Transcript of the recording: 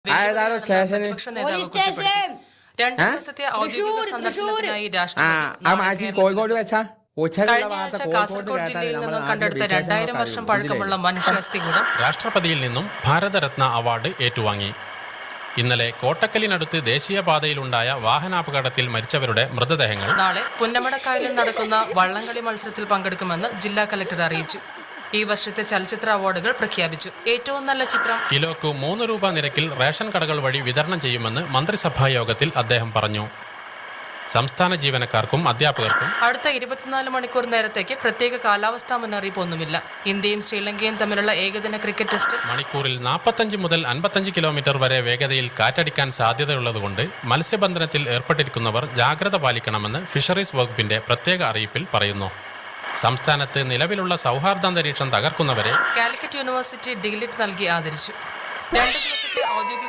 പ്രതിപക്ഷ നേതാവ് കുറ്റപ്പെടുത്തി. 2 ദിവസത്തെ ഔദ്യോഗിക സന്ദർശനത്തിനായി കഴിഞ്ഞ ആഴ്ച കാസർഗോഡ് ജില്ലയിൽ നിന്നും കണ്ടെടുത്ത 2000 വർഷം പഴക്കമുള്ള മനുഷ്യാസ്ഥികൂടം രാഷ്ട്രപതിയിൽ നിന്നും ഭാരതരത്ന അവാർഡ് ഏറ്റുവാങ്ങി. ഇന്നലെ കോട്ടക്കലിനടുത്ത് ദേശീയപാതയിലുണ്ടായ വാഹനാപകടത്തിൽ മരിച്ചവരുടെ മൃതദേഹങ്ങൾ നാളെ പുന്നമടക്കായലിൽ നടക്കുന്ന വള്ളംകളി മത്സരത്തിൽ പങ്കെടുക്കുമെന്ന് ജില്ലാ കലക്ടർ അറിയിച്ചു. ഈ വർഷത്തെ ചലച്ചിത്ര അവാർഡുകൾ പ്രഖ്യാപിച്ചു. ഏറ്റവും നല്ല ചിത്രം കിലോക്ക് 3 രൂപ നിരക്കിൽ റേഷൻ കടകൾ വഴി വിതരണം ചെയ്യുമെന്ന് മന്ത്രിസഭാ യോഗത്തിൽ അദ്ദേഹം പറഞ്ഞു. സംസ്ഥാന ജീവനക്കാർക്കും അധ്യാപകർക്കും അടുത്ത 24 മണിക്കൂർ നേരത്തേക്ക് പ്രത്യേക കാലാവസ്ഥാ മുന്നറിയിപ്പ് ഒന്നുമില്ല. ഇന്ത്യയും ശ്രീലങ്കയും തമ്മിലുള്ള ഏകദിന ക്രിക്കറ്റ് ടെസ്റ്റ് മണിക്കൂറിൽ 45 മുതൽ 55 കിലോമീറ്റർ വരെ വേഗതയിൽ കാറ്റടിക്കാൻ സാധ്യതയുള്ളതുകൊണ്ട് മത്സ്യബന്ധനത്തിൽ ഏർപ്പെട്ടിരിക്കുന്നവർ ജാഗ്രത പാലിക്കണമെന്ന് ഫിഷറീസ് വകുപ്പിന്റെ പ്രത്യേക അറിയിപ്പിൽ പറയുന്നു. സംസ്ഥാനത്ത് നിലവിലുള്ള സൗഹാർദ്ദാന്തരീക്ഷം തകർക്കുന്നവരെ കാലിക്കറ്റ് യൂണിവേഴ്സിറ്റി ഡിഗ്ലിറ്റ് നൽകി ആദരിച്ചു. 2 ദിവസത്തെ ഔദ്യോഗിക